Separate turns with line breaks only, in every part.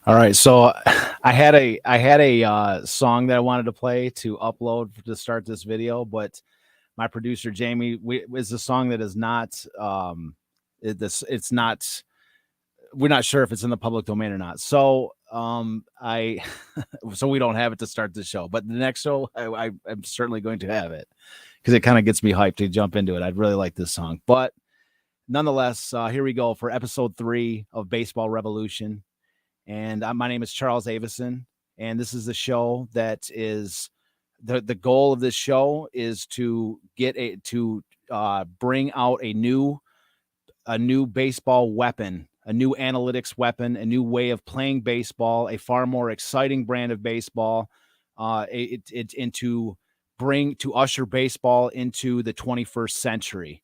All right, so I had a song that I wanted to play to upload to start this video, but my producer Jamie is a song that is not it's not we're not sure if it's in the public domain or not. So I so we don't have it to start the show, but the next show I'm certainly going to have it because it kind of gets me hyped to jump into it. I'd really like this song, but nonetheless, here we go for episode 3 of Baseball Revolution. And my name is Charles Avison, and this is the show that is the goal of this show is to bring out a new baseball weapon, a new analytics weapon, a new way of playing baseball, a far more exciting brand of baseball, and to usher baseball into the 21st century.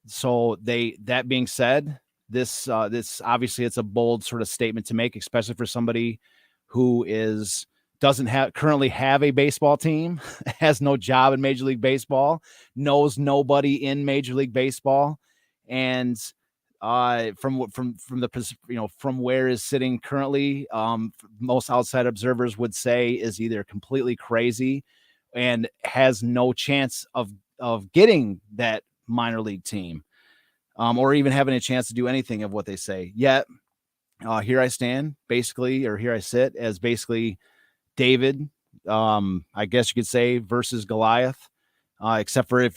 So that being said, this obviously it's a bold sort of statement to make, especially for somebody who doesn't currently have a baseball team, has no job in Major League Baseball, knows nobody in Major League Baseball, and from where is sitting currently, most outside observers would say is either completely crazy and has no chance of getting that minor league team, or even having a chance to do anything of what they say. Yet, here I stand, basically, or here I sit as basically David, I guess you could say, versus Goliath. Except for if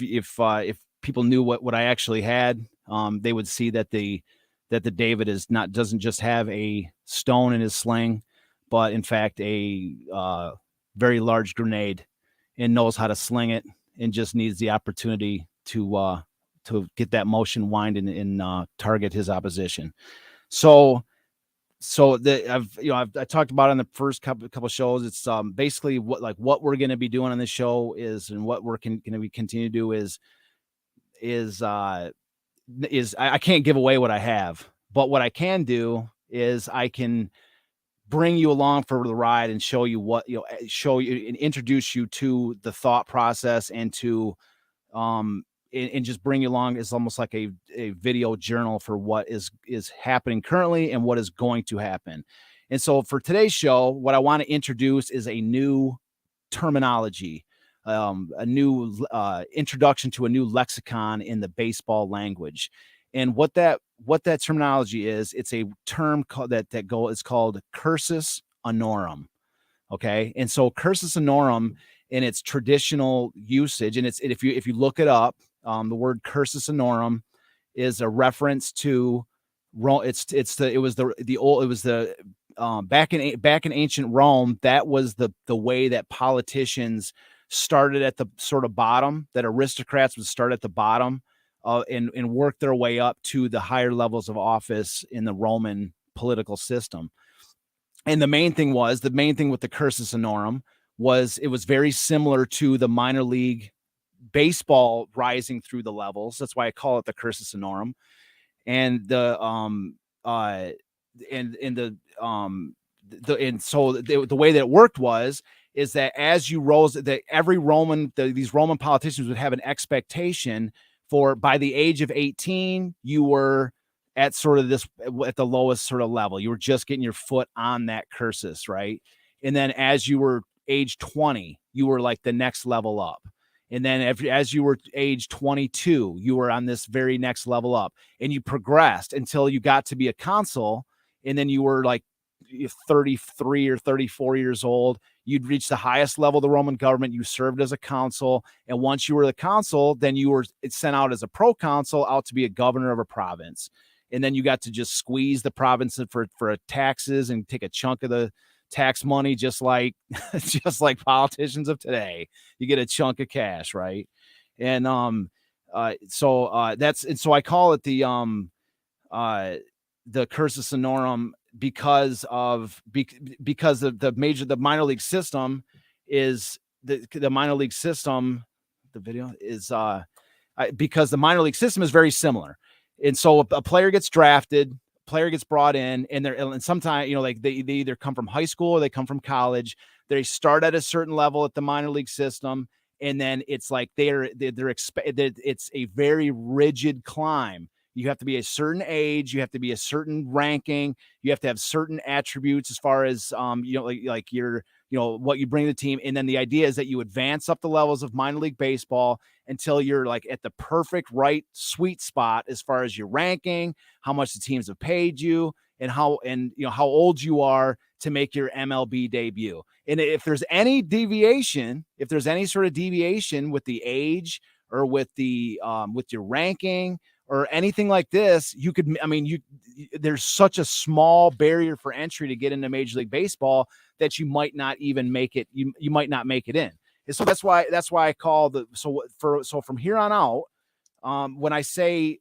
people knew what I actually had, they would see that the David doesn't just have a stone in his sling, but in fact a very large grenade, and knows how to sling it, and just needs the opportunity to get that motion wind and target his opposition. So I talked about it on the first couple shows. It's basically what we're going to be doing on this show is, and what we're going to continue to do is I can't give away what I have, but what I can do is I can bring you along for the ride and show you and introduce you to the thought process, and to and just bring you along as almost like a video journal for what is happening currently and what is going to happen. And so for today's show, what I want to introduce is a new terminology, a new introduction to a new lexicon in the baseball language. And what that terminology is, it's a term called it's called Cursus Honorum. Okay. And so Cursus Honorum, in its traditional usage, and if you look it up, the word Cursus Honorum is a reference to Rome. Back in ancient Rome, that was the way that politicians started at the sort of bottom, that aristocrats would start at the bottom, and work their way up to the higher levels of office in the Roman political system. And the main thing with the Cursus Honorum was it was very similar to the minor league baseball rising through the levels. That's why I call it the Cursus Honorum. And the way that it worked is that as you rose, that these Roman politicians would have an expectation for, by the age of 18, you were at the lowest sort of level. You were just getting your foot on that cursus, right? And then as you were age 20, you were like the next level up. And then as you were age 22, you were on this very next level up, and you progressed until you got to be a consul. And then you were like 33 or 34 years old. You'd reach the highest level of the Roman government. You served as a consul. And once you were the consul, then you were sent out as a proconsul out to be a governor of a province. And then you got to just squeeze the province for taxes and take a chunk of the tax money, just like politicians of today. You get a chunk of cash, right? And so I call it the Cursus Honorum because the minor league system is the minor league system. The video is because the minor league system is very similar. And so a player gets drafted, player gets brought in, and sometimes, they either come from high school or they come from college. They start at a certain level at the minor league system, and then it's like it's a very rigid climb. You have to be a certain age. You have to be a certain ranking. You have to have certain attributes as far as, like your, what you bring to the team. And then the idea is that you advance up the levels of minor league baseball until you're like at the perfect right sweet spot as far as your ranking, how much the teams have paid you, and how old you are to make your MLB debut. And if there's any deviation, if there's any sort of deviation with the age or with the with your ranking or anything like this, there's such a small barrier for entry to get into Major League Baseball that you might not even make it. You might not make it in. And so that's why I call so from here on out, when I say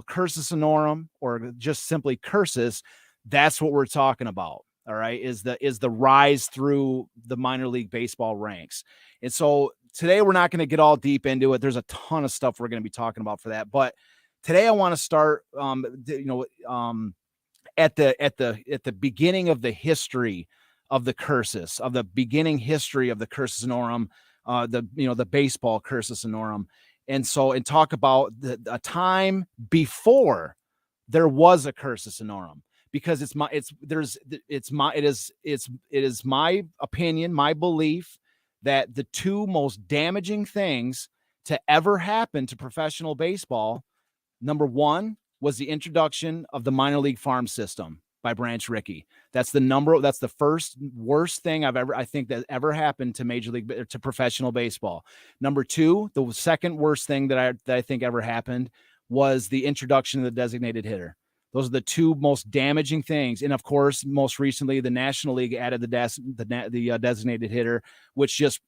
Cursus Honorum or just simply Cursus, that's what we're talking about. All right, is the rise through the minor league baseball ranks. And so today we're not going to get all deep into it. There's a ton of stuff we're going to be talking about for that. But today I want to start, at the beginning of the history of the Cursus, of the beginning history of the Cursus Honorum, the baseball Cursus Honorum. And talk about a time before there was a Cursus Honorum, because it is my opinion, my belief that the two most damaging things to ever happen to professional baseball, number one, was the introduction of the minor league farm system by Branch Rickey. That's the first worst thing I think that ever happened to professional baseball. Number two, the second worst thing that I think ever happened was the introduction of the designated hitter. Those are the two most damaging things. And of course, most recently, the National League added the designated hitter, which just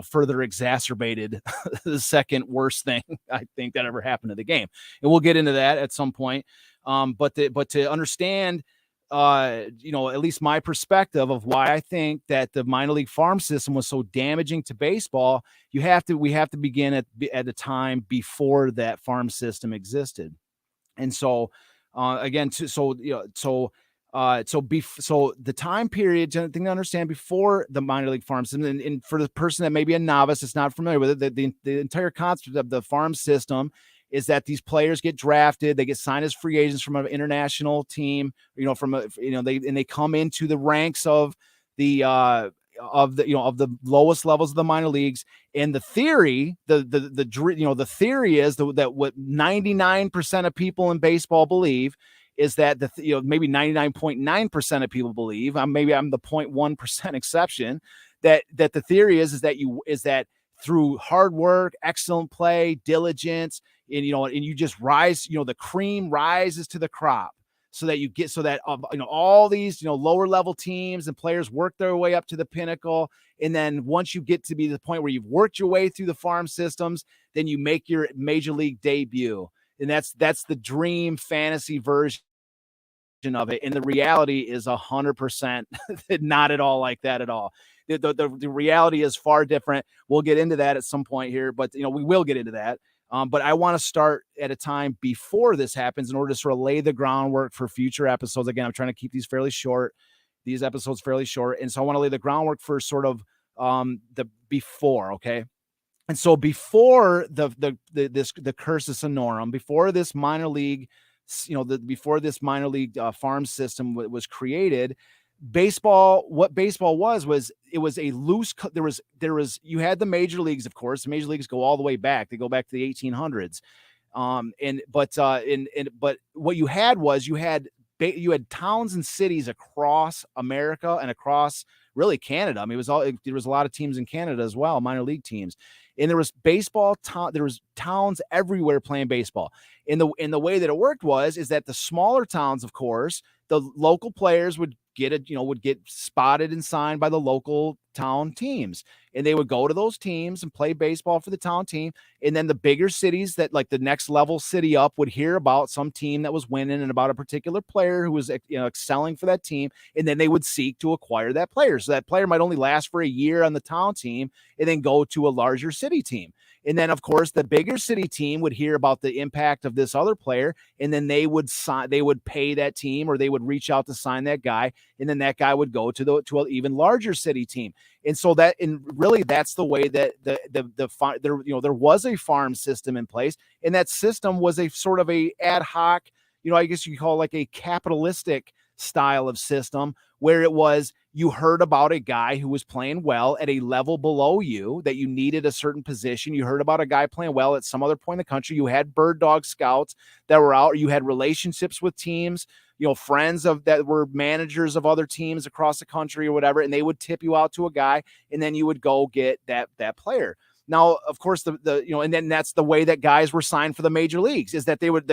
further exacerbated the second worst thing I think that ever happened to the game. And we'll get into that at some point. But to understand, at least my perspective of why I think that the minor league farm system was so damaging to baseball, we have to begin at a time before that farm system existed. And so, the time period, the thing to understand before the minor league farm system, and for the person that may be a novice that's not familiar with it, the entire concept of the farm system is that these players get drafted, they get signed as free agents from an international team, they come into the ranks of the lowest levels of the minor leagues. And the theory, the theory is that what 99% of people in baseball believe is that maybe 99.9% of people believe, maybe I'm the 0.1% exception, that the theory is that through hard work, excellent play, diligence, and you just rise, the cream rises to the crop, so that all these lower level teams and players work their way up to the pinnacle. And then once you get to be the point where you've worked your way through the farm systems, then you make your major league debut. And that's the dream fantasy version of it. And the reality is 100% not at all like that at all. The reality is far different. We'll get into that at some point here, but we will get into that. But I want to start at a time before this happens in order to sort of lay the groundwork for future episodes. Again, I'm trying to keep these episodes fairly short. And so I want to lay the groundwork for sort of the before. Okay. And so before the Cursus Honorum, before this minor league, before this minor league farm system was created, what baseball was it was a loose, you had the major leagues, of course. The major leagues go all the way back. They go back to the 1800s. But what you had was you had towns and cities across America and across really Canada. I mean, there was a lot of teams in Canada as well, minor league teams. And there was there was towns everywhere playing baseball. And the way that it worked is that the smaller towns, of course, the local players would get spotted and signed by the local town teams, and they would go to those teams and play baseball for the town team. And then the bigger cities, that like the next level city up, would hear about some team that was winning and about a particular player who was excelling for that team, and then they would seek to acquire that player. So that player might only last for a year on the town team and then go to a larger city team. And then, of course, the bigger city team would hear about the impact of this other player, and then they would pay that team, or they would reach out to sign that guy, and then that guy would go to an even larger city team. And so really that's the way that there was a farm system in place, and that system was a sort of a ad hoc, I guess you call it like a capitalistic style of system, where it was, you heard about a guy who was playing well at a level below you, that you needed a certain position. You heard about a guy playing well at some other point in the country. You had bird dog scouts that were out, or you had relationships with teams, friends that were managers of other teams across the country or whatever, and they would tip you out to a guy, and then you would go get that player. Now, of course, and then that's the way that guys were signed for the major leagues, is that they would,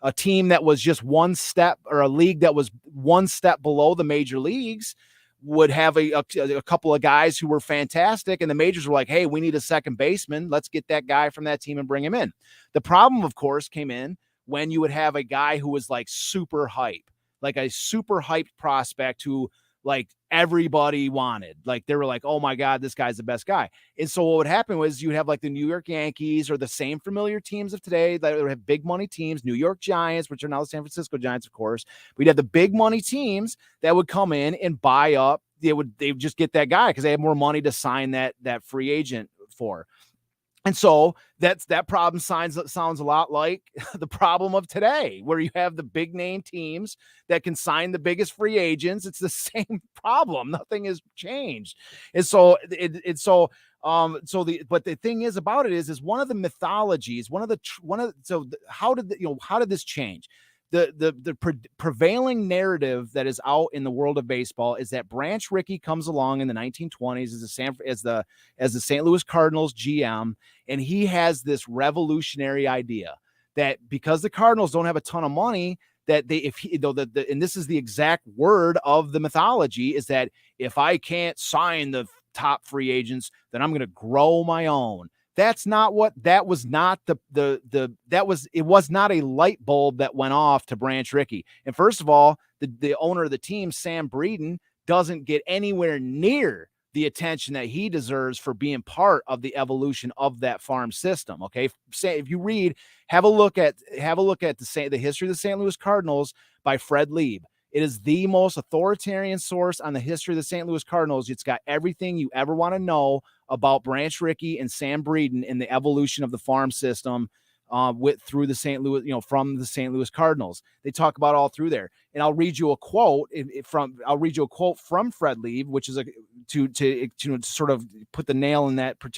a team that was just one step, or a league that was one step below the major leagues, would have a couple of guys who were fantastic, and the majors were like, hey, we need a second baseman. Let's get that guy from that team and bring him in. The problem, of course, came in when you would have a guy who was like super hype, like a super hyped prospect who like everybody wanted. Like they were like, oh my God, this guy's the best guy. And so what would happen was you'd have like the New York Yankees, or the same familiar teams of today that would have big money teams, New York Giants, which are now the San Francisco Giants, of course. We'd have the big money teams that would come in and buy up. They would just get that guy because they had more money to sign that free agent for. And so that problem sounds a lot like the problem of today, where you have the big name teams that can sign the biggest free agents. It's the same problem. Nothing has changed. And so but the thing is about it is one of the mythologies, how did this change? The prevailing narrative that is out in the world of baseball is that Branch Rickey comes along in the 1920s as the St. Louis Cardinals GM, and he has this revolutionary idea that because the Cardinals don't have a ton of money, that and this is the exact word of the mythology, is that if I can't sign the top free agents, then I'm going to grow my own. That's not what that was. Not it was not a light bulb that went off to Branch Rickey. And first of all, the owner of the team, Sam Breeden, doesn't get anywhere near the attention that he deserves for being part of the evolution of that farm system. Okay. Say, if you have a look at the history of the St. Louis Cardinals by Fred Lieb. It is the most authoritarian source on the history of the St. Louis Cardinals. It's got everything you ever want to know about Branch Rickey and Sam Breeden and the evolution of the farm system through the St. Louis, from the St. Louis Cardinals. They talk about all through there. And I'll read you a quote from Fred Lieb, which is to sort of put the nail in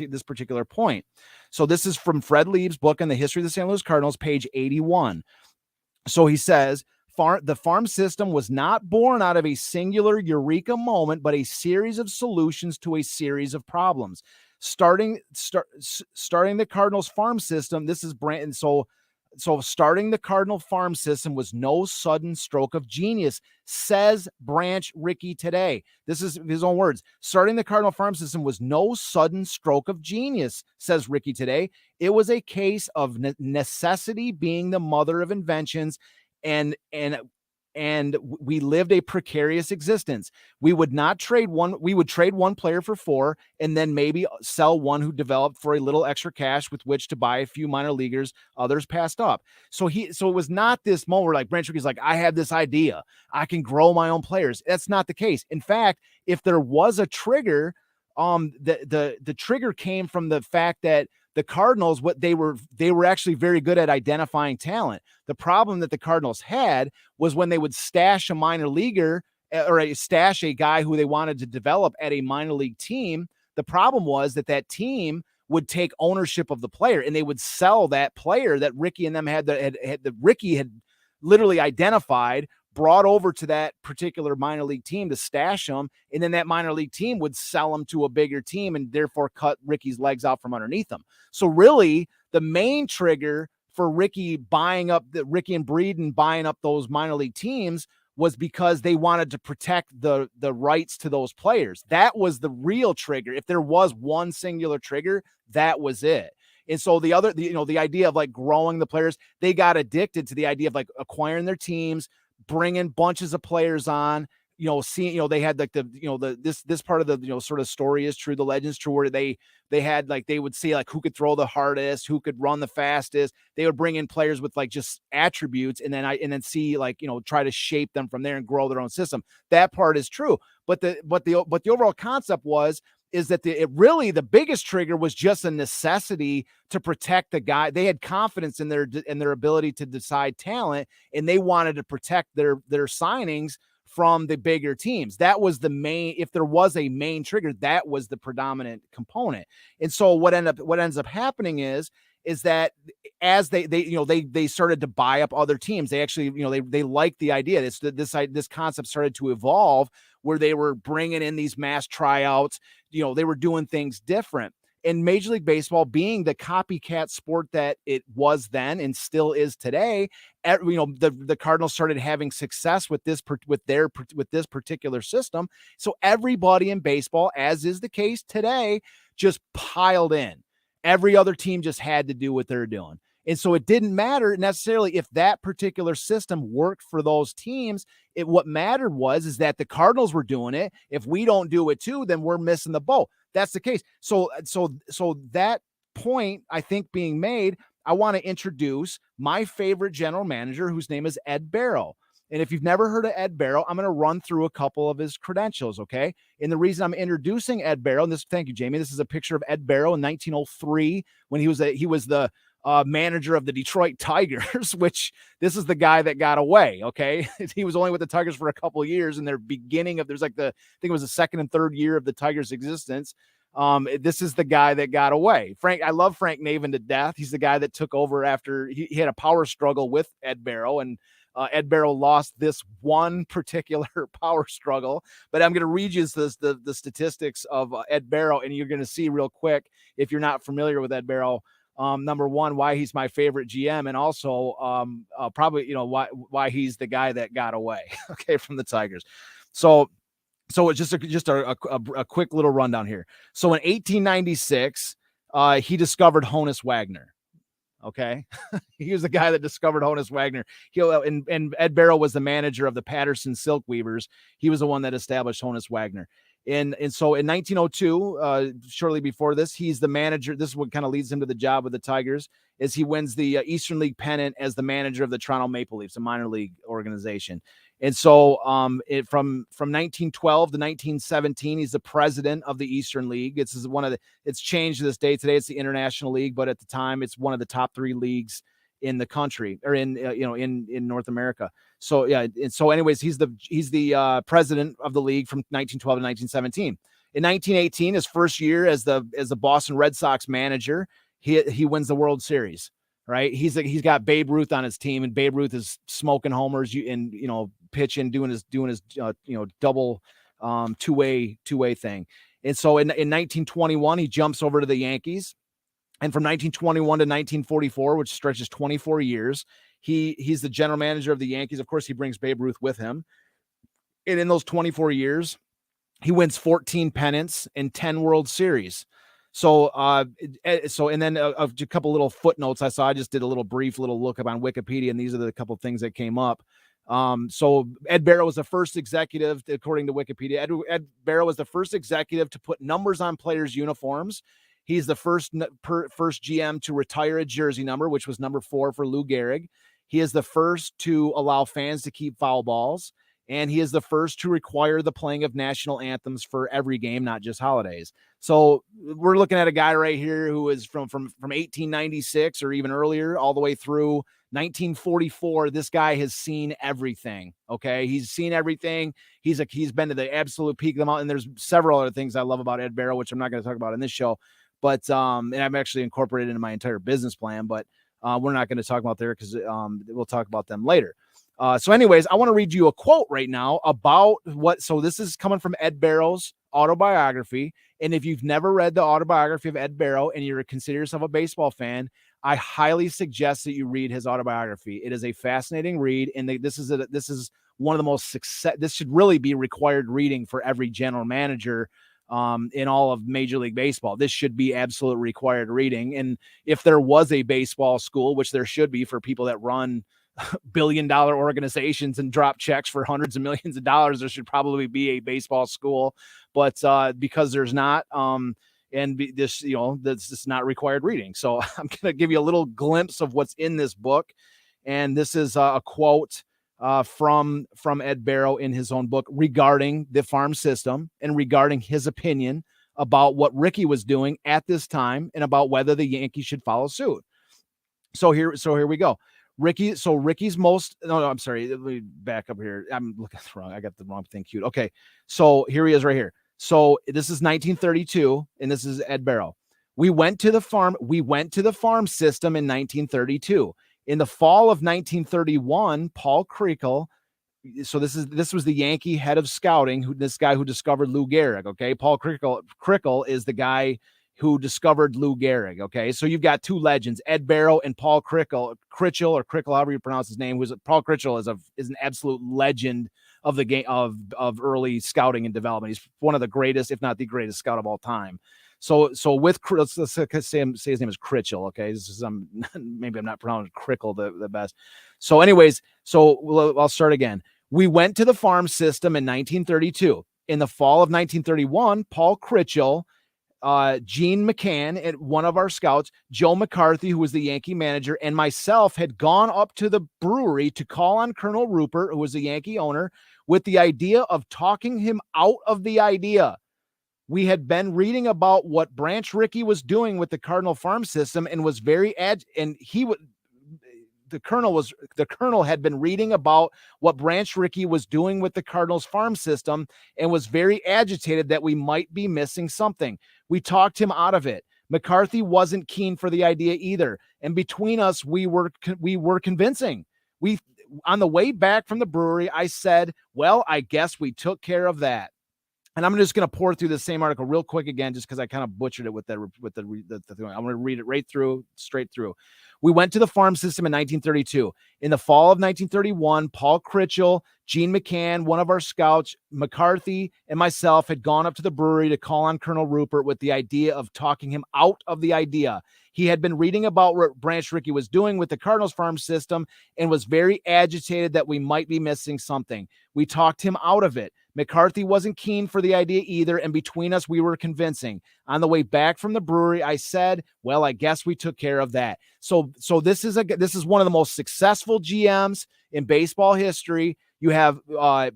this particular point. So this is from Fred Lieb's book on the history of the St. Louis Cardinals, page 81. So he says, the farm system was not born out of a singular eureka moment, but a series of solutions to a series of problems. Starting the Cardinals farm system, this is Brandon. So starting the Cardinal farm system was no sudden stroke of genius, says Branch Rickey today. This is his own words. Starting the Cardinal farm system was no sudden stroke of genius, says Rickey today. It was a case of necessity being the mother of inventions. And we lived a precarious existence. We would trade one player for four, and then maybe sell one who developed for a little extra cash with which to buy a few minor leaguers others passed up. So it was not this moment where like Branch Rickey's like, I have this idea, I can grow my own players. That's not the case. In fact, if there was a trigger, the trigger came from the fact that the Cardinals, they were actually very good at identifying talent. The problem that the Cardinals had was when they would stash a minor leaguer or stash a guy who they wanted to develop at a minor league team. The problem was that team would take ownership of the player, and they would sell that player that Rickey and them that Rickey had literally identified, brought over to that particular minor league team to stash them. And then that minor league team would sell them to a bigger team and therefore cut Rickey's legs out from underneath them. So really the main trigger for Rickey and Breeden buying up those minor league teams was because they wanted to protect the rights to those players. That was the real trigger. If there was one singular trigger, that was it. And so the idea of like growing the players, they got addicted to the idea of like acquiring their teams, bringing bunches of players on, seeing, they had like this part of the, sort of story is true. The legend's true, where they had like, they would see like who could throw the hardest, who could run the fastest. They would bring in players with like just attributes, and then see like, try to shape them from there and grow their own system. That part is true. But the overall concept is that the biggest trigger was just a necessity to protect the guy. They had confidence in their ability to decide talent, and they wanted to protect their signings from the bigger teams. That was the main, if there was a main trigger, that was the predominant component. And so what ends up happening is that as they started to buy up other teams, they actually, they liked the idea. This concept started to evolve, where they were bringing in these mass tryouts. They were doing things different. And Major League Baseball, being the copycat sport that it was then and still is today, the Cardinals started having success with this particular system. So everybody in baseball, as is the case today, just piled in. Every other team just had to do what they're doing. And so it didn't matter necessarily if that particular system worked for those teams. What mattered is that the Cardinals were doing it. If we don't do it too, then we're missing the boat. That's the case. So that point, I think, being made, I want to introduce my favorite general manager, whose name is Ed Barrow. And if you've never heard of Ed Barrow, I'm going to run through a couple of his credentials, okay? And the reason I'm introducing Ed Barrow, and thank you, Jamie. This is a picture of Ed Barrow in 1903 when he was the manager of the Detroit Tigers, which this is the guy that got away. Okay. He was only with the Tigers for a couple of years in their beginning of, I think it was the second and third year of the Tigers' existence. This is the guy that got away. I love Frank Navin to death. He's the guy that took over after he had a power struggle with Ed Barrow, and Ed Barrow lost this one particular power struggle. But I'm going to read you the statistics of Ed Barrow, and you're going to see real quick, if you're not familiar with Ed Barrow, number one, why he's my favorite GM, and also probably why he's the guy that got away, okay, from the Tigers. So it's just a quick little rundown here. So in 1896, he discovered Honus Wagner. Okay, he was the guy that discovered Honus Wagner. And Ed Barrow was the manager of the Patterson Silk Weavers. He was the one that established Honus Wagner. And so in 1902, shortly before this, he's the manager. This is what kind of leads him to the job with the Tigers, is he wins the Eastern League pennant as the manager of the Toronto Maple Leafs, a minor league organization. And so from 1912 to 1917, he's the president of the Eastern League. It's changed to this day. Today it's the International League, but at the time it's one of the top three leagues in the country, or in North America. So yeah, and so anyways, he's the president of the league from 1912 to 1917. In 1918, his first year as the Boston Red Sox manager, he wins the World Series. Right, he's got Babe Ruth on his team, and Babe Ruth is smoking homers and pitching, doing his double two-way thing. And so in 1921, he jumps over to the Yankees. And from 1921 to 1944, which stretches 24 years, he's the general manager of the Yankees. Of course, he brings Babe Ruth with him. And in those 24 years, he wins 14 pennants and 10 World Series. So and then a couple little footnotes I saw. I just did a brief look up on Wikipedia, and these are the couple things that came up. So Ed Barrow was the first executive, according to Wikipedia. Ed Barrow was the first executive to put numbers on players' uniforms. He's the first GM to retire a jersey number, which was number 4 for Lou Gehrig. He is the first to allow fans to keep foul balls, and he is the first to require the playing of national anthems for every game, not just holidays. So we're looking at a guy right here who is from 1896 or even earlier, all the way through 1944. This guy has seen everything. Okay, he's seen everything. He's been to the absolute peak of the mountain. And there's several other things I love about Ed Barrow, which I'm not going to talk about in this show. But and I'm actually incorporated into my entire business plan. But we're not going to talk about there because we'll talk about them later. So anyways, I want to read you a quote right now about so this is coming from Ed Barrow's autobiography. And if you've never read the autobiography of Ed Barrow and you consider yourself a baseball fan, I highly suggest that you read his autobiography. It is a fascinating read. And this is one of the most this should really be required reading for every general manager in all of Major League Baseball. This should be absolute required reading. And if there was a baseball school, which there should be for people that run billion-dollar organizations and drop checks for hundreds of millions of dollars, there should probably be a baseball school. But because there's not, this, this is not required reading. So I'm going to give you a little glimpse of what's in this book. And this is a quote from Ed Barrow in his own book regarding the farm system and regarding his opinion about what Rickey was doing at this time and about whether the Yankees should follow suit. So here we go. Rickey's most, no, I'm sorry. Let me back up here. I'm looking at the wrong. I got the wrong thing queued. Okay. So here he is right here. So this is 1932 and this is Ed Barrow. We went to the farm system in 1932. In the fall of 1931, Paul Crickle, so this was the Yankee head of scouting, this guy who discovered Lou Gehrig. Okay. Paul Crickle is the guy who discovered Lou Gehrig. Okay. So you've got two legends, Ed Barrow and Paul Crickle, however you pronounce his name. Paul Crickle is an absolute legend of the game of early scouting and development. He's one of the greatest, if not the greatest scout of all time. So with, let's say his name is Crickle. Okay. Maybe I'm not pronouncing Crickle the best. So anyways, I'll start again. We went to the farm system in 1932. In the fall of 1931, Paul Crickle, Gene McCann, and one of our scouts, Joe McCarthy, who was the Yankee manager, and myself had gone up to the brewery to call on Colonel Rupert, who was the Yankee owner, with the idea of talking him out of the idea. We had been reading about what Branch Rickey was doing with the Cardinal farm system and was very the colonel had been reading about what Branch Rickey was doing with the Cardinals farm system and was very agitated that we might be missing something. We talked him out of it. McCarthy wasn't keen for the idea either. And between us, we were convincing. On the way back from the brewery, I said, well, I guess we took care of that. And I'm just going to pour through the same article real quick again, just because I kind of butchered it with the thing. I'm going to read it straight through. We went to the farm system in 1932. In the fall of 1931, Paul Crickle, Gene McCann, one of our scouts, McCarthy, and myself had gone up to the brewery to call on Colonel Rupert with the idea of talking him out of the idea. He had been reading about what Branch Rickey was doing with the Cardinals farm system and was very agitated that we might be missing something. We talked him out of it. McCarthy wasn't keen for the idea either, and between us, we were convincing. On the way back from the brewery, I said, well, I guess we took care of that. So this is one of the most successful GMs in baseball history. You have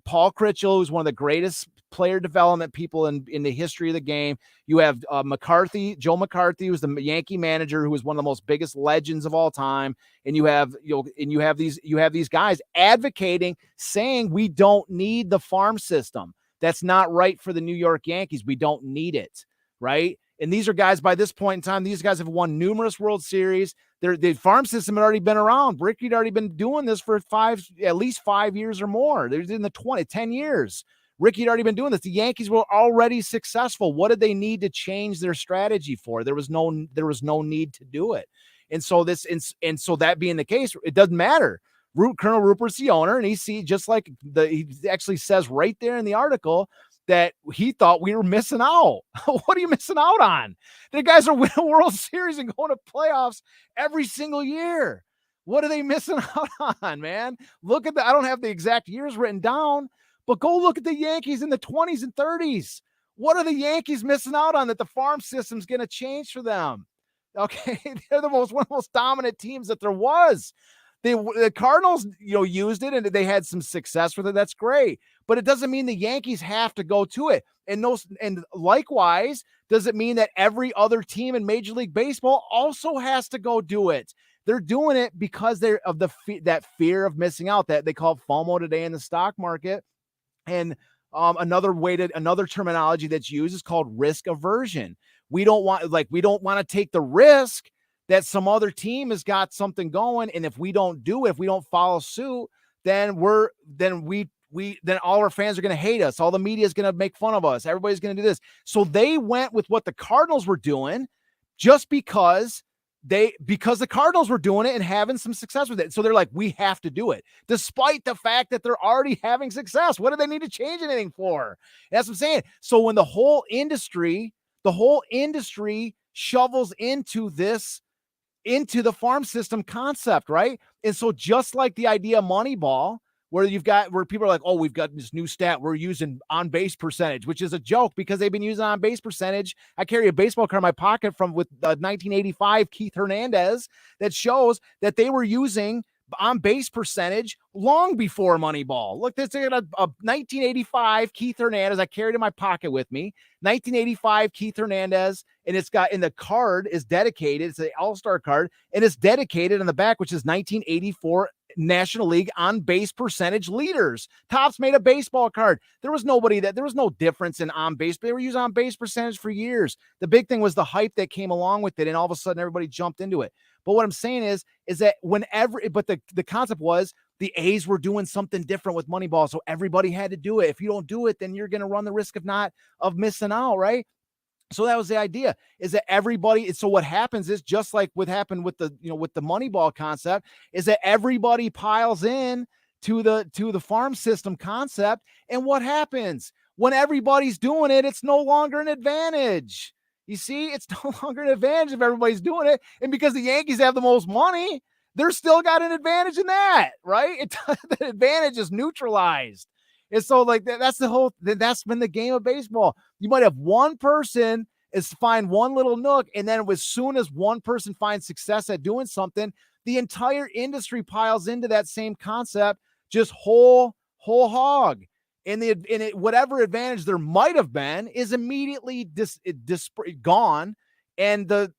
Paul Crickle, who's one of the greatest player development people in the history of the game. You have Joe McCarthy, who's the Yankee manager, who is one of the most biggest legends of all time. And you have these guys advocating, saying we don't need the farm system. That's not right for the New York Yankees. We don't need it, right? And these are guys, by this point in time, these guys have won numerous World Series. The farm system had already been around. Rickey had already been doing this for at least 5 years or more. They're in the 10 years. Rickey had already been doing this. The Yankees were already successful. What did they need to change their strategy for? There was no need to do it. And so that being the case, it doesn't matter. Colonel Rupert's the owner, and he actually says right there in the article that he thought we were missing out. What are you missing out on? The guys are winning a World Series and going to playoffs every single year. What are they missing out on, man? Look at I don't have the exact years written down, but go look at the Yankees in the 20s and 30s. What are the Yankees missing out on that the farm system's going to change for them? Okay, they're one of the most dominant teams that there was. The Cardinals, used it and they had some success with it. That's great, but it doesn't mean the Yankees have to go to it. And likewise, does it mean that every other team in Major League Baseball also has to go do it? They're doing it because they're of that fear of missing out that they call FOMO today in the stock market. And another terminology that's used is called risk aversion. We don't want to take the risk that some other team has got something going, and if we don't do it, if we don't follow suit, then all our fans are going to hate us. All the media is going to make fun of us. Everybody's going to do this. So they went with what the Cardinals were doing, just because the Cardinals were doing it and having some success with it. So they're like, we have to do it, despite the fact that they're already having success. What do they need to change anything for? That's what I'm saying. So when the whole industry shovels into the farm system concept, right? And so just like the idea of Moneyball, where people are like, oh, we've got this new stat, we're using on base percentage, which is a joke because they've been using on base percentage. I carry a baseball card in my pocket with 1985 Keith Hernandez that shows that they were using on base percentage long before Moneyball. Look, this is a 1985 Keith Hernandez. I carried it in my pocket with me. 1985 Keith Hernandez, and the card is dedicated. It's an all-star card, and it's dedicated on the back, which is 1984 National League on base percentage leaders. Topps made a baseball card. There was no difference in on base. They were using on base percentage for years. The big thing was the hype that came along with it, and all of a sudden everybody jumped into it. But what I'm saying is that the concept was the A's were doing something different with Moneyball, so everybody had to do it. If you don't do it, then you're going to run the risk of missing out, right? So that was the idea, is that everybody. So what happens is, just like what happened with the Moneyball concept, is that everybody piles in to the farm system concept. And what happens when everybody's doing it? It's no longer an advantage. You see, it's no longer an advantage if everybody's doing it. And because the Yankees have the most money, they're still got an advantage in that, right? The advantage is neutralized. And so that's been the game of baseball. You might have one person find one little nook, and then as soon as one person finds success at doing something, the entire industry piles into that same concept, just whole hog. And whatever advantage there might have been is immediately gone, and the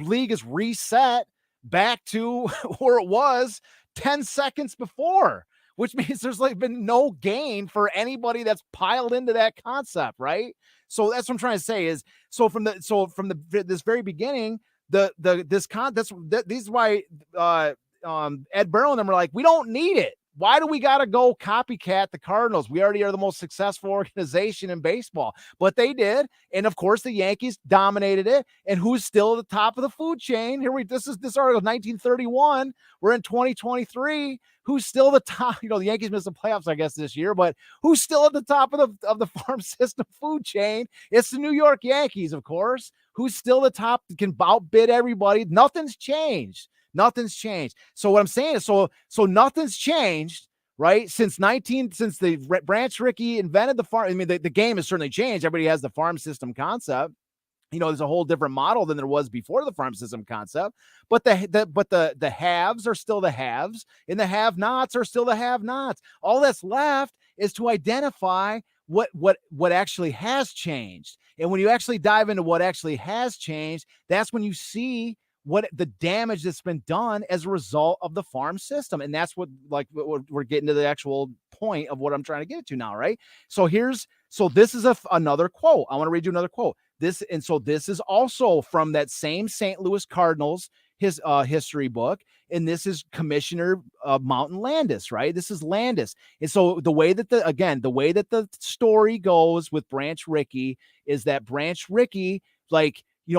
league is reset back to where it was 10 seconds before, which means there's been no gain for anybody that's piled into that concept, right? So that's what I'm trying to say is, from this very beginning, this is why Ed Barrow and them are like, we don't need it. Why do we got to go copycat the Cardinals? We already are the most successful organization in baseball. But they did. And of course, the Yankees dominated it. And who's still at the top of the food chain? This article, 1931. We're in 2023. Who's still the top? The Yankees missed the playoffs, I guess, this year. But who's still at the top of the farm system food chain? It's the New York Yankees, of course. Who's still the top, can outbid everybody. Nothing's changed. Nothing's changed. So what I'm saying is, so nothing's changed, right? Since the Branch Rickey invented the farm. I mean, the game has certainly changed. Everybody has the farm system concept. There's a whole different model than there was before the farm system concept. But the haves are still the haves, and the have-nots are still the have-nots. All that's left is to identify what actually has changed. And when you actually dive into what actually has changed, that's when you see what the damage that's been done as a result of the farm system. And that's what we're getting to the actual point of what I'm trying to get to now, right? So this is another quote. I want to read you another quote. This is also from that same St. Louis Cardinals history book, and this is Commissioner Mountain Landis, right? This is Landis. And so the way that the story goes with Branch Rickey is that Branch Rickey,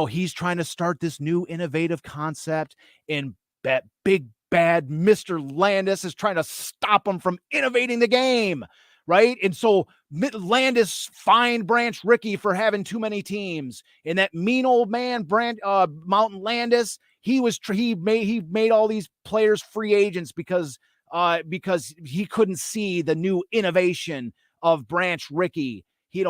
he's trying to start this new innovative concept, and that big bad Mr. Landis is trying to stop him from innovating the game, right? And so Landis fined Branch Rickey for having too many teams, and that mean old man Mountain Landis, he made all these players free agents because he couldn't see the new innovation of Branch Rickey.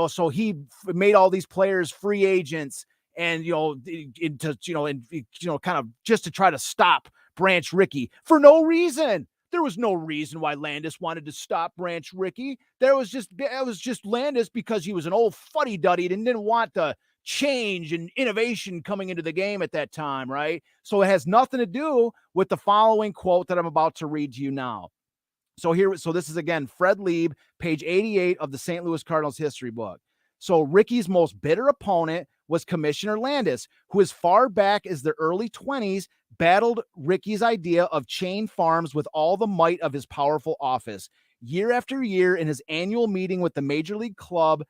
So he made all these players free agents. And, kind of just to try to stop Branch Rickey for no reason. There was no reason why Landis wanted to stop Branch Rickey. It was just Landis because he was an old fuddy-duddy and didn't want the change and innovation coming into the game at that time, right? So it has nothing to do with the following quote that I'm about to read to you now. So this is, again, Fred Lieb, page 88 of the St. Louis Cardinals history book. So Rickey's most bitter opponent was Commissioner Landis, who as far back as the early 20s battled Rickey's idea of chain farms with all the might of his powerful office. Year after year, in his annual meeting with the Major League Club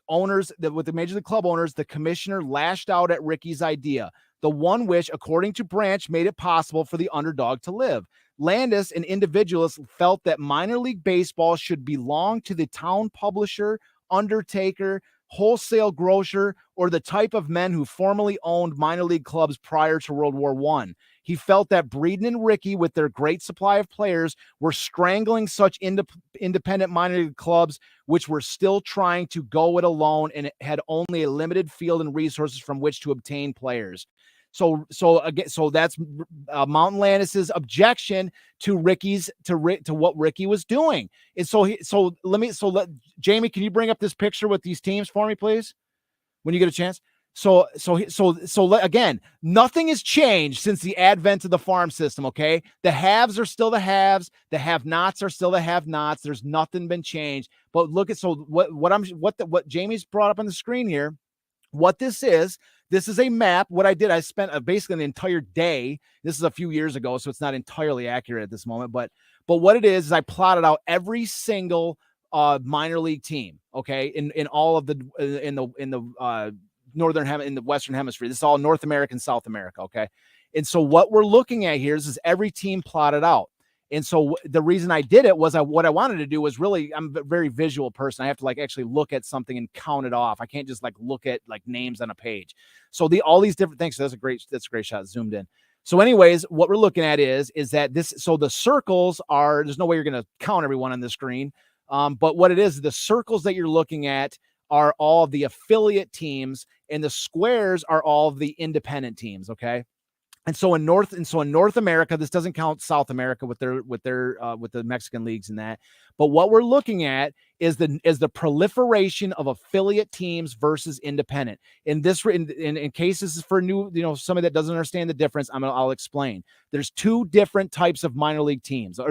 owners, the commissioner lashed out at Rickey's idea, the one which, according to Branch, made it possible for the underdog to live. Landis, an individualist, felt that minor league baseball should belong to the town publisher, undertaker, wholesale grocer, or the type of men who formerly owned minor league clubs prior to World War I. He felt that Breeden and Rickey, with their great supply of players, were strangling such independent minor league clubs, which were still trying to go it alone and it had only a limited field and resources from which to obtain players. So that's Mountain Landis's objection to what Rickey was doing. And let Jamie, can you bring up this picture with these teams for me, please, when you get a chance? Again, nothing has changed since the advent of the farm system. Okay, the haves are still the haves, the have-nots are still the have-nots. There's nothing been changed. But look at what Jamie's brought up on the screen here. What this is a map. What I did, I spent basically an entire day. This is a few years ago, so it's not entirely accurate at this moment. But what it is I plotted out every single minor league team. Okay, in all of the in the in the Western Hemisphere. This is all North America and South America. Okay, and so what we're looking at here is every team plotted out. And so the reason I did it was what I wanted to do was really, I'm a very visual person. I have to actually look at something and count it off. I can't just look at names on a page. So all these different things. So that's a great shot zoomed in. So anyways, what we're looking at is that the circles are, there's no way you're going to count everyone on the screen. But what it is, the circles that you're looking at are all of the affiliate teams and the squares are all of the independent teams. Okay. And so in North America, this doesn't count South America with the Mexican leagues and that. But what we're looking at is the proliferation of affiliate teams versus independent. In case this is for new, somebody that doesn't understand the difference, I'll explain. There's two different types of minor league teams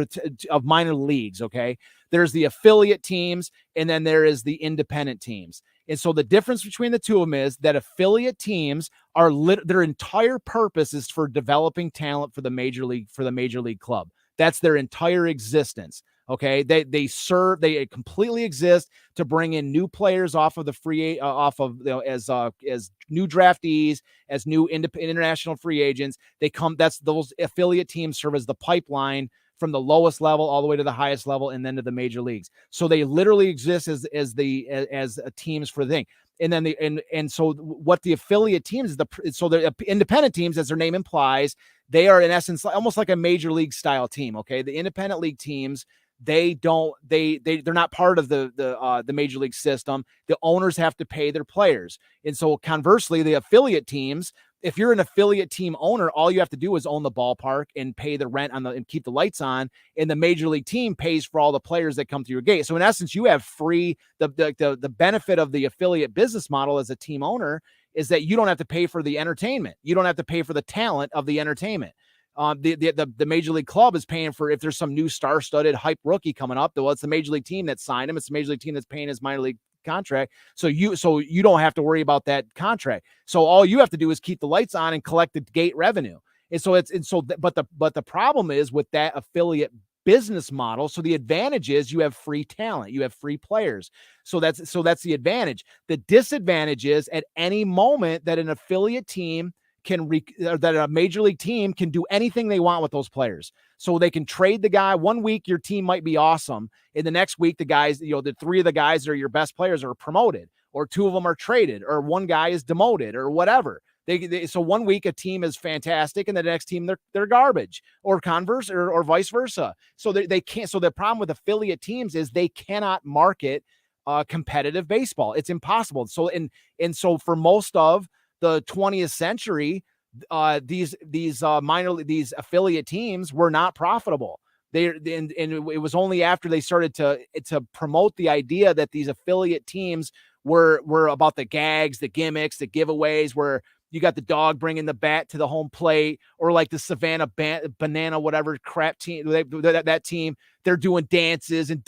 of minor leagues. Okay, there's the affiliate teams, and then there is the independent teams. And so the difference between the two of them is that affiliate teams are their entire purpose is for developing talent for the major league club. That's their entire existence. Okay, they completely exist to bring in new players off of as new draftees, as new international free agents. Those affiliate teams serve as the pipeline from the lowest level all the way to the highest level and then to the major leagues. So they literally exist as teams for the thing. And then so what the affiliate teams the independent teams, as their name implies, they are in essence almost like a major league style team. Okay, the independent league teams, they're not part of the major league system. The owners have to pay their players. And so conversely, the affiliate teams, if you're an affiliate team owner, all you have to do is own the ballpark and pay the rent and keep the lights on. And the major league team pays for all the players that come through your gate. So in essence, you have the benefit of the affiliate business model as a team owner is that you don't have to pay for the entertainment. You don't have to pay for the talent of the entertainment. The major league club is paying for, if there's some new star-studded hype rookie coming up, well, it's the major league team that signed him. It's the major league team that's paying his minor league contract. So you don't have to worry about that contract. So all you have to do is keep the lights on and collect the gate revenue. But the problem is with that affiliate business model. So the advantage is you have free talent, you have free players. So that's the advantage. The disadvantage is at any moment that an affiliate team that a major league team can do anything they want with those players. So they can trade the guy. One week your team might be awesome, and the next week the guys, the three of the guys that are your best players are promoted, or two of them are traded, or one guy is demoted, or whatever. So 1 week a team is fantastic, and the next team they're garbage, or converse, or vice versa. So they can't. So the problem with affiliate teams is they cannot market competitive baseball. It's impossible. So so for most of the 20th century, these affiliate teams were not profitable. It was only after they started to promote the idea that these affiliate teams were about the gags, the gimmicks, the giveaways, where you got the dog bringing the bat to the home plate, or like the Savannah Banana, whatever crap team, that team, they're doing dances and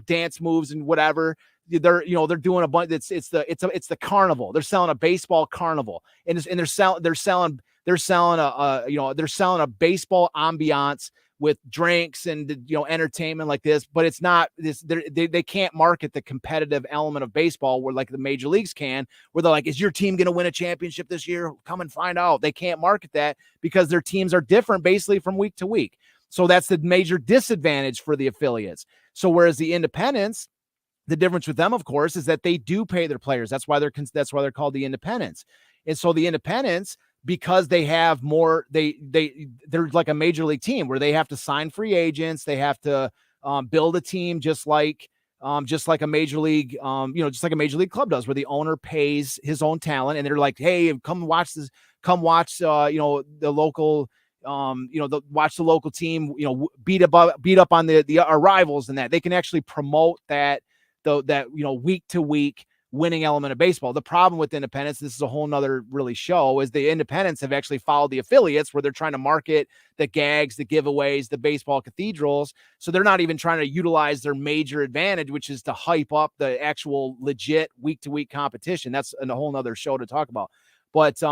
dance moves and whatever. They're doing a bunch. It's the carnival. They're selling a baseball carnival, and they're selling a baseball ambiance with drinks and entertainment like this. But it's not this. They can't market the competitive element of baseball where like the major leagues can, where they're like, is your team going to win a championship this year? Come and find out. They can't market that because their teams are different basically from week to week. So that's the major disadvantage for the affiliates. So whereas the independents, the difference with them, of course, is that they do pay their players. That's why they're called the independents. And so the independents, because they have more, they're like a major league team where they have to sign free agents. They have to build a team just like a major league, just like a major league club does, where the owner pays his own talent and they're like, hey, come watch this, come watch, the local, watch the local team, beat up on our rivals, and that they can actually promote that, week to week winning element of baseball. The problem with independents, this is a whole nother really show, is the independents have actually followed the affiliates where they're trying to market the gags, the giveaways, the baseball cathedrals. So they're not even trying to utilize their major advantage, which is to hype up the actual legit week to week competition. That's a whole nother show to talk about. But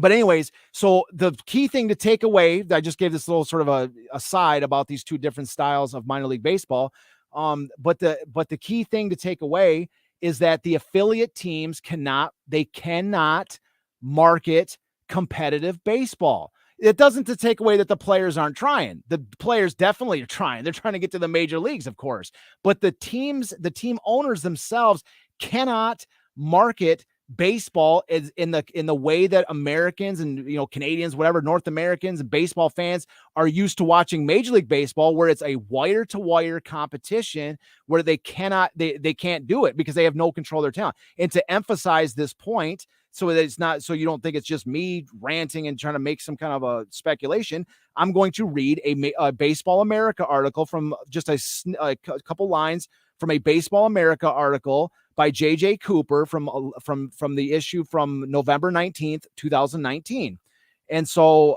anyways, so the key thing to take away, I just gave this little sort of a aside about these two different styles of minor league baseball. But the key thing to take away is that the affiliate teams cannot market competitive baseball. It doesn't to take away that the players aren't trying. The players definitely are trying. They're trying to get to the major leagues, of course. But the team owners themselves cannot market baseball is in the way that Americans and Canadians, whatever, North Americans and baseball fans are used to watching Major League Baseball, where it's a wire to wire competition where they can't do it because they have no control of their talent. And to emphasize this point, so that it's not, so you don't think it's just me ranting and trying to make some kind of a speculation, I'm going to read a Baseball America article from just a couple lines from a Baseball America article by J.J. Cooper from the issue from November 19th, 2019. And so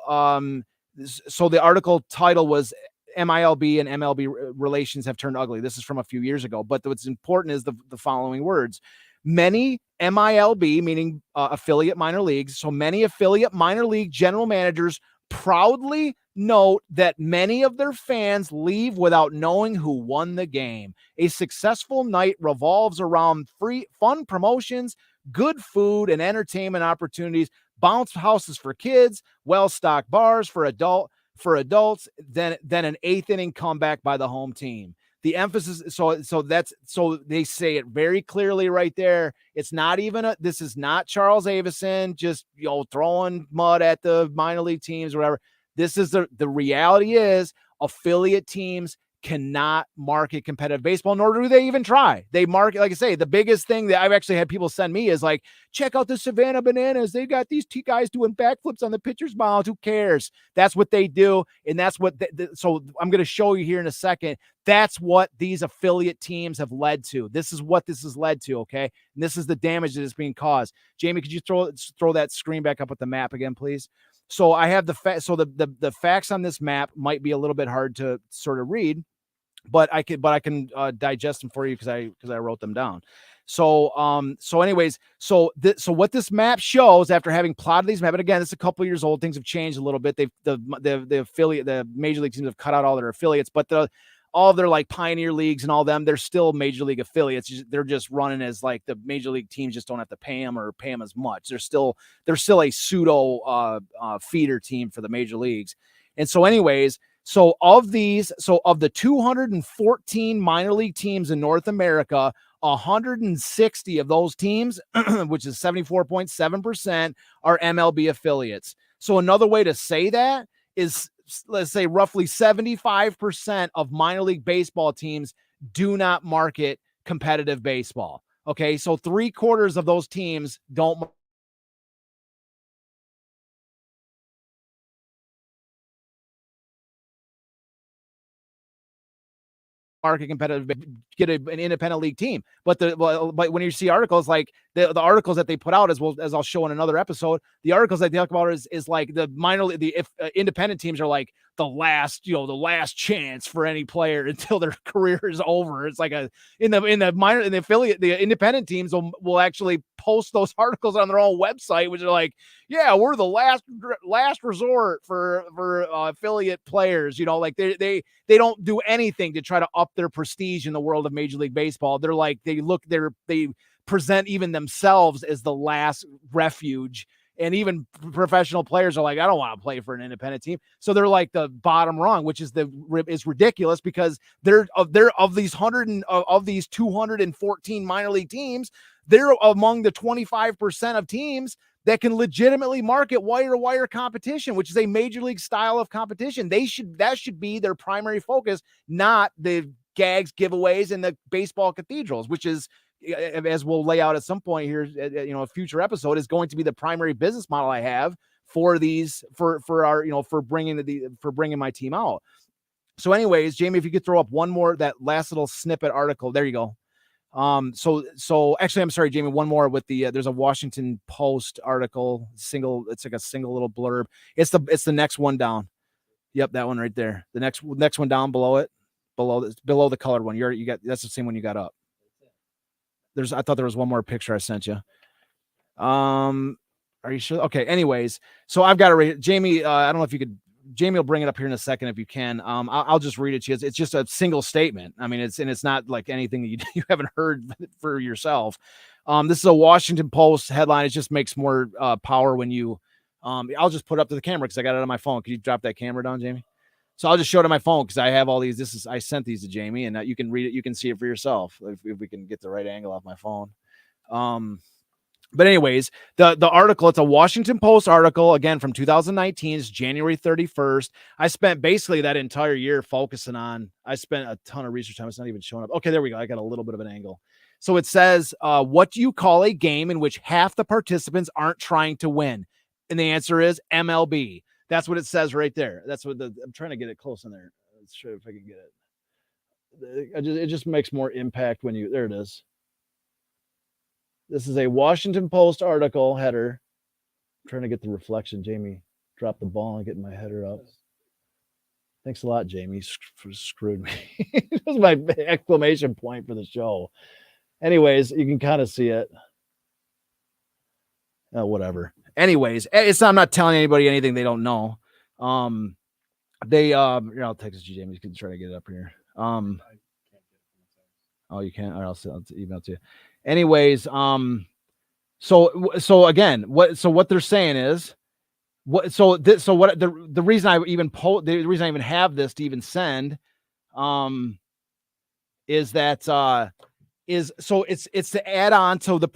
the article title was MILB and MLB relations have turned ugly. This is from a few years ago, but what's important is the following words. Many MILB, meaning affiliate minor leagues, so many affiliate minor league general managers proudly note that many of their fans leave without knowing who won the game. A successful night revolves around free fun promotions, good food and entertainment opportunities, bounce houses for kids, well-stocked bars for adults, then an eighth inning comeback by the home team. The emphasis, so they say it very clearly right there. It's not even this is not Charles Avison just throwing mud at the minor league teams or whatever. This is the reality is affiliate teams cannot market competitive baseball, nor do they even try. They market, like I say, the biggest thing that I've actually had people send me is like, check out the Savannah Bananas. They got these two guys doing backflips on the pitcher's mound. Who cares? That's what they do. And that's what, so I'm going to show you here in a second. That's what these affiliate teams have led to. This is what this has led to. Okay. And this is the damage that is being caused. Jamie, could you throw that screen back up with the map again, please? So I have the facts on this map might be a little bit hard to sort of read, but I can digest them for you because I wrote them down. So anyways, so what this map shows after having plotted these maps, and again, it's a couple years old, things have changed a little bit. The major league teams have cut out all their affiliates, but all of their like Pioneer Leagues and all them, they're still major league affiliates. They're just running as like the major league teams just don't have to pay them or pay them as much. They're still a pseudo feeder team for the major leagues. And so anyways, so of the 214 minor league teams in North America, 160 of those teams, which is 74.7%, are MLB affiliates. So another way to say that is, let's say roughly 75% of minor league baseball teams do not market competitive baseball. Okay. So 3/4 of those teams don't market competitive, get an independent league team. But when you see articles like the articles that they put out, as well as I'll show in another episode, the articles that they talk about is like the minor league, independent teams are like the last chance for any player until their career is over. It's like in the affiliate, the independent teams will actually post those articles on their own website, which are like, yeah, we're the last resort for affiliate players. Like they don't do anything to try to up their prestige in the world of Major League Baseball. They're like, they present even themselves as the last refuge. And even professional players are like, I don't want to play for an independent team. So they're like the bottom rung, which is ridiculous because they're of these 214 minor league teams, they're among the 25% of teams that can legitimately market wire-to-wire competition, which is a major league style of competition. That should be their primary focus, not the gags, giveaways, and the baseball cathedrals, which is, as we'll lay out at some point here, a future episode, is going to be the primary business model I have for these, for bringing my team out. So anyways, Jamie, if you could throw up one more, that last little snippet article. There you go. So actually, I'm sorry, Jamie, one more with there's a Washington Post article, it's like a single little blurb. It's the next one down. Yep. That one right there. The next one down below it, below the colored one. You got, that's the same one you got up. I thought there was one more picture I sent you. Are you sure? Okay. Anyways, so I've got to read it. Jamie. I don't know if you could, Jamie will bring it up here in a second if you can. I'll just read it to you. It's just a single statement. I mean, it's not like anything that you haven't heard for yourself. This is a Washington Post headline. It just makes more power when you. I'll just put it up to the camera because I got it on my phone. Can you drop that camera down, Jamie? So I'll just show it on my phone because I have all these. I sent these to Jamie, and you can read it. You can see it for yourself if we can get the right angle off my phone. But anyways, the article, it's a Washington Post article, again, from 2019, it's January 31st. I spent basically that entire year focusing on, I spent a ton of research time. It's not even showing up. Okay, there we go. I got a little bit of an angle. So it says, what do you call a game in which half the participants aren't trying to win? And the answer is MLB. That's what it says right there. That's what I'm trying to get it close in there. Let's show if I can get it. It just makes more impact when there it is. This is a Washington Post article header. I'm trying to get the reflection. Jamie dropped the ball and getting my header up. Thanks a lot, Jamie. Screwed me. That was my exclamation point for the show. Anyways, you can kind of see it. Oh, whatever. Anyways, I'm not telling anybody anything they don't know. I'll text it to you, Jamie. You can try to get it up here. Oh, you can't. All right, I'll email it to you. Anyways, so again, what they're saying is, the reason I even have this to even send, is that, it's to add on to the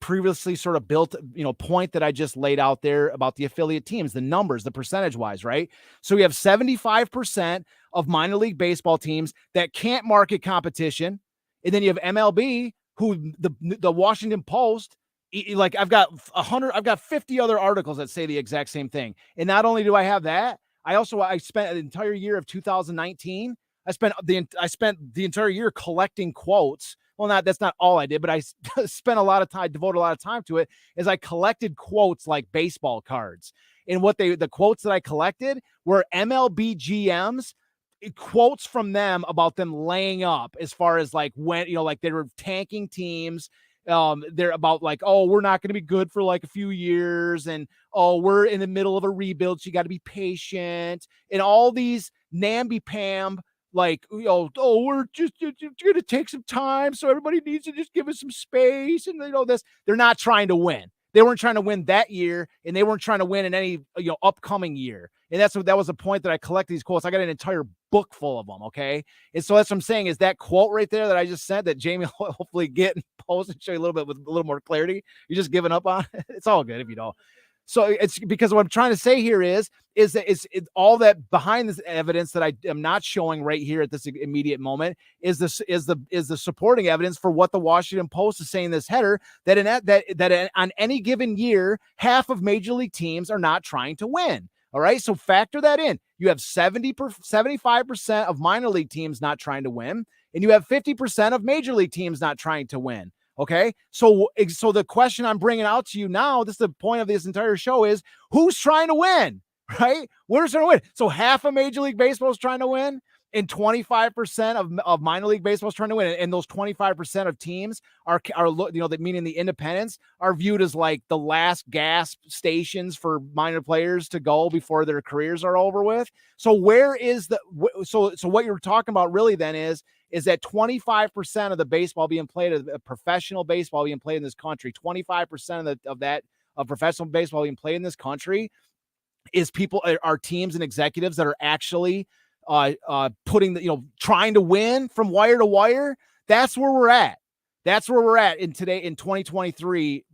previously sort of built, point that I just laid out there about the affiliate teams, the numbers, the percentage wise, right? So we have 75% of minor league baseball teams that can't market competition. And then you have MLB, who the Washington Post, like I've got 50 other articles that say the exact same thing. And not only do I have that, I spent an entire year of 2019. I spent the entire year collecting quotes. Well, that's not all I did, but I spent devoted a lot of time to it as I collected quotes like baseball cards. And the quotes that I collected were MLB GMs, quotes from them about them laying up as far as like when, like they were tanking teams. They're about like, oh, we're not going to be good for like a few years. And, oh, we're in the middle of a rebuild. So you got to be patient, and all these namby-pamb, like, we're just going to take some time. So everybody needs to just give us some space. And they're not trying to win. They weren't trying to win that year, and they weren't trying to win in any upcoming year. And that was the point that I collected these quotes. I got an entire book full of them. Okay. And so that's what I'm saying is that quote right there that I just sent that Jamie will hopefully get and post and show you a little bit with a little more clarity. You're just giving up on it. It's all good if you don't. So it's because what I'm trying to say here is that it's all that behind this evidence that I am not showing right here at this immediate moment is the supporting evidence for what the Washington Post is saying in this header, that on any given year, half of major league teams are not trying to win. All right. So factor that in. You have 75% of minor league teams not trying to win, and you have 50% of major league teams not trying to win. Okay. So the question I'm bringing out to you now, this is the point of this entire show, is who's trying to win, right? Where's trying to win? So half of Major League Baseball is trying to win, and 25% of minor league baseball is trying to win. And those 25% of teams are, meaning the independents, are viewed as like the last gas stations for minor players to go before their careers are over with. So where is so what you're talking about really then is that 25% of the baseball being played, professional baseball being played in this country, 25% of professional baseball being played in this country is are teams and executives that are actually putting trying to win from wire to wire. That's where we're at. That's where we're at in 2023,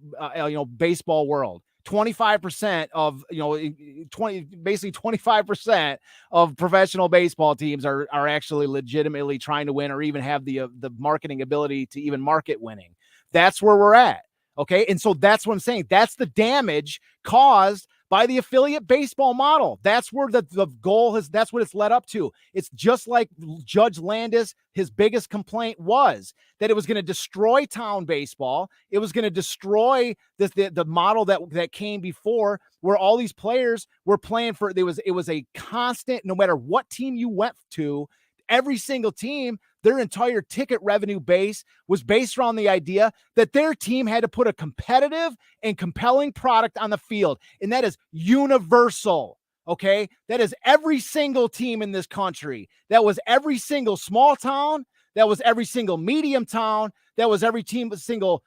baseball world. 25% of, 25% of professional baseball teams are actually legitimately trying to win or even have the marketing ability to even market winning. That's where we're at. Okay. And so that's what I'm saying. That's the damage caused by the affiliate baseball model. That's where the goal has, that's what it's led up to. It's just like Judge Landis, his biggest complaint was that it was going to destroy town baseball. It was going to destroy the model that came before, where all these players were playing for, it was a constant, no matter what team you went to, every single team, their entire ticket revenue base was based around the idea that their team had to put a competitive and compelling product on the field. And that is universal. Okay. That is every single team in this country. That was every single small town. That was every single medium town. That was every single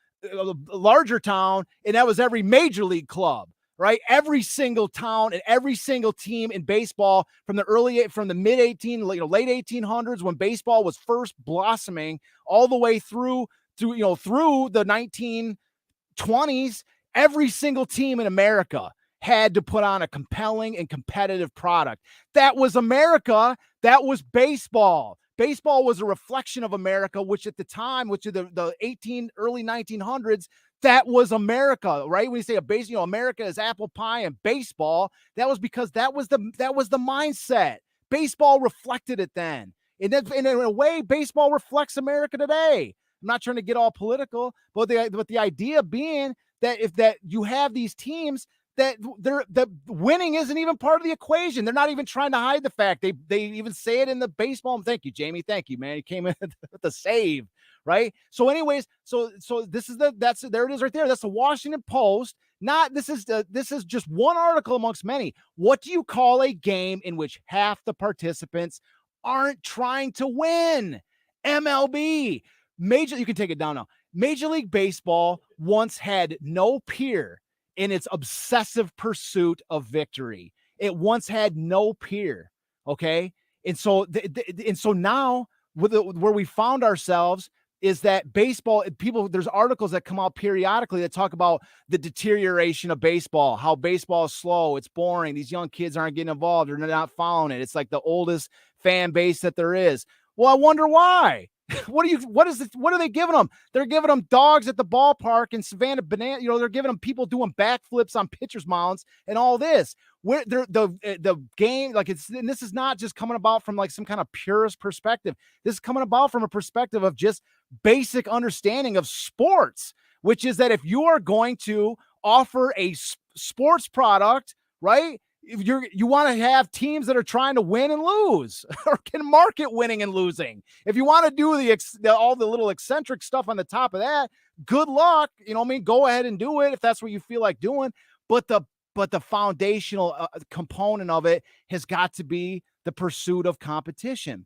larger town. And that was every major league club. Right? Every single town and every single team in baseball from the mid late 1800s, when baseball was first blossoming, all the way through the 1920s, every single team in America had to put on a compelling and competitive product. That was America. That was baseball. Baseball was a reflection of America, which at the time, which is the early 1900s, that was America, right? When you say America is apple pie and baseball, that was because that was the mindset. Baseball reflected it then. And in a way, baseball reflects America today. I'm not trying to get all political, but the idea being that if you have these teams that the winning isn't even part of the equation. They're not even trying to hide the fact. They even say it in the baseball. Thank you, Jamie. Thank you, man. He came in with the save. Right. So anyways, so this is there it is right there. That's the Washington Post. This is just one article amongst many. What do you call a game in which half the participants aren't trying to win? MLB. You can take it down now. Major League Baseball once had no peer in its obsessive pursuit of victory. It once had no peer. Okay. And so, now where we found ourselves is that baseball there's articles that come out periodically that talk about the deterioration of baseball, how baseball is slow. It's boring. These young kids aren't getting involved. They're not following it. It's like the oldest fan base that there is. Well, I wonder why. What are they giving them? They're giving them dogs at the ballpark in Savannah Banana. They're giving them people doing backflips on pitchers' mounds and all this. Where the game, and this is not just coming about from like some kind of purist perspective. This is coming about from a perspective of just basic understanding of sports, which is that if you are going to offer a sports product, right? If you want to have teams that are trying to win and lose or can market winning and losing. If you want to do all the little eccentric stuff on the top of that, good luck. Go ahead and do it if that's what you feel like doing. But the foundational component of it has got to be the pursuit of competition.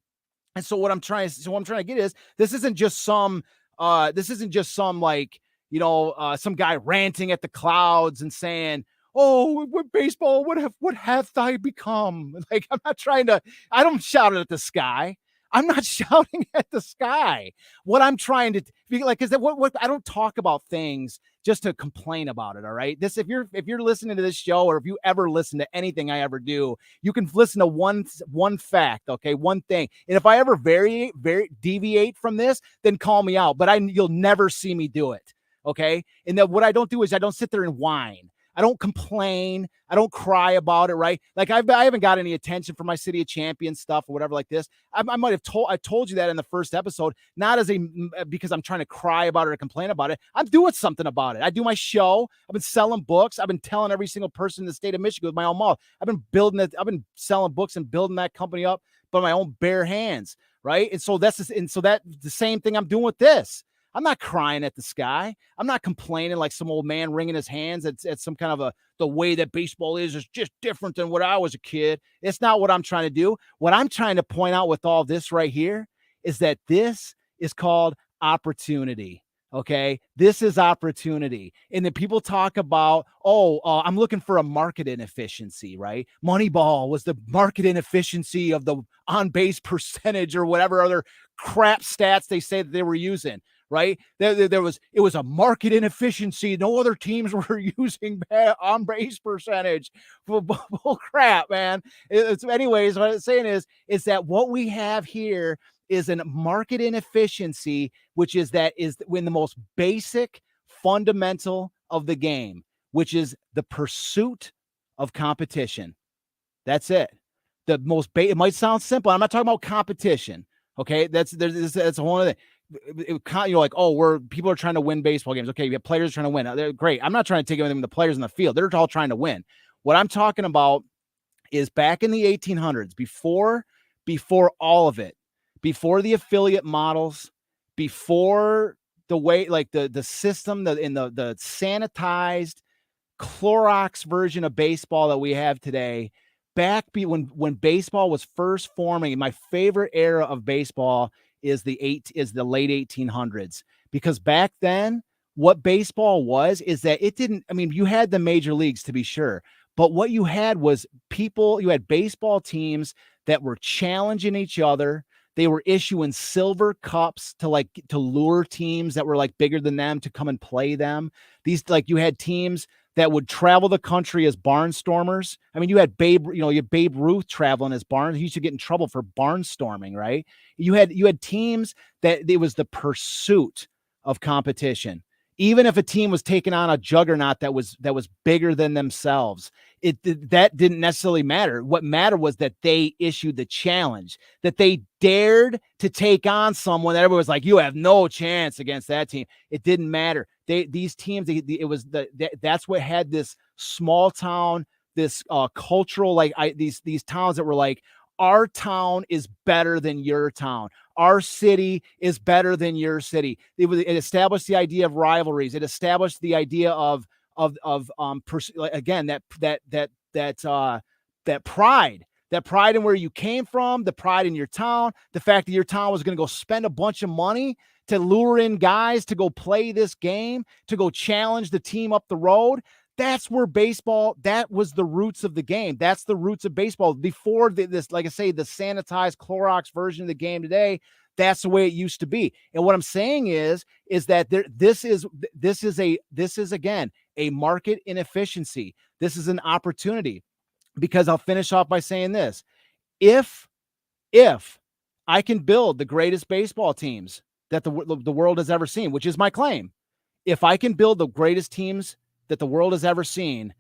And so what I'm trying to get is this isn't just some like, some guy ranting at the clouds and saying, oh, what baseball, what have I become? Like, I don't shout it at the sky. I'm not shouting at the sky. What I'm trying to be like is that what I don't talk about things just to complain about it. All right. If you're listening to this show, or if you ever listen to anything I ever do, you can listen to one fact. Okay. One thing. And if I ever very deviate from this, then call me out, but you'll never see me do it. Okay. And then what I don't do is I don't sit there and whine. I don't complain. I don't cry about it, right? Like I haven't got any attention for my City of Champions stuff or whatever like this. I told you that in the first episode, not because I'm trying to cry about it or complain about it. I'm doing something about it. I do my show. I've been selling books. I've been telling every single person in the state of Michigan with my own mouth. I've been selling books and building that company up by my own bare hands, right? And so that's the same thing I'm doing with this. I'm not crying at the sky. I'm not complaining like some old man wringing his hands at some kind of the way that baseball is just different than what I was a kid. It's not what I'm trying to do. What I'm trying to point out with all this right here is that this is called opportunity. Okay. This is opportunity. And then people talk about, I'm looking for a market inefficiency, right? Moneyball was the market inefficiency of the on-base percentage or whatever other crap stats they say that they were using. right? It was a market inefficiency. No other teams were using on base percentage. Bull crap, man. Anyways, what I'm saying is that what we have here is a market inefficiency, which is when the most basic fundamental of the game, which is the pursuit of competition. That's it. The most it might sound simple. I'm not talking about competition. Okay, that's a whole other thing. You're like, oh, people are trying to win baseball games. Okay, you have players trying to win. They're great. I'm not trying to take anything from the players in the field. They're all trying to win. What I'm talking about is back in the 1800s, before all of it, before the affiliate models, before the way, like the system, the sanitized Clorox version of baseball that we have today, when baseball was first forming. My favorite era of baseball is the late 1800s, because back then what baseball was is that it didn't, I mean, you had the major leagues to be sure, but what you had was you had baseball teams that were challenging each other. They were issuing silver cups to lure teams that were like bigger than them to come and play them. You had teams that would travel the country as barnstormers. I mean, you had Babe Ruth traveling as He used to get in trouble for barnstorming, right? You had teams that it was the pursuit of competition. Even if a team was taking on a juggernaut that was bigger than themselves, that didn't necessarily matter. What mattered was that they issued the challenge, that they dared to take on someone that everyone was like, you have no chance against that team. It didn't matter. These teams, that's what had this small town, this cultural, these towns that were like, our town is better than your town. Our city is better than your city. It established the idea of rivalries. It established the idea of again, that pride in where you came from, the pride in your town, the fact that your town was going to go spend a bunch of money to lure in guys to go play this game, to go challenge the team up the road. That's where baseball, that was the roots of the game. That's the roots of baseball. Before this, like I say, the sanitized Clorox version of the game today, that's the way it used to be. And what I'm saying is that this is again, a market inefficiency. This is an opportunity, because I'll finish off by saying this. If I can build the greatest baseball teams that the world has ever seen, which is my claim, if I can build the greatest teams that the world has ever seen,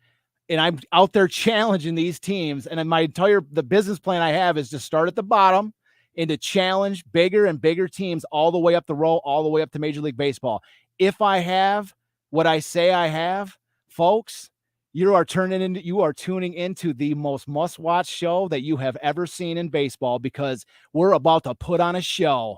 and I'm out there challenging these teams, and the business plan I have is to start at the bottom and to challenge bigger and bigger teams all the way up the row, all the way up to Major League Baseball. If I have what I say I have, folks, you are tuning into the most must-watch show that you have ever seen in baseball, because we're about to put on a show.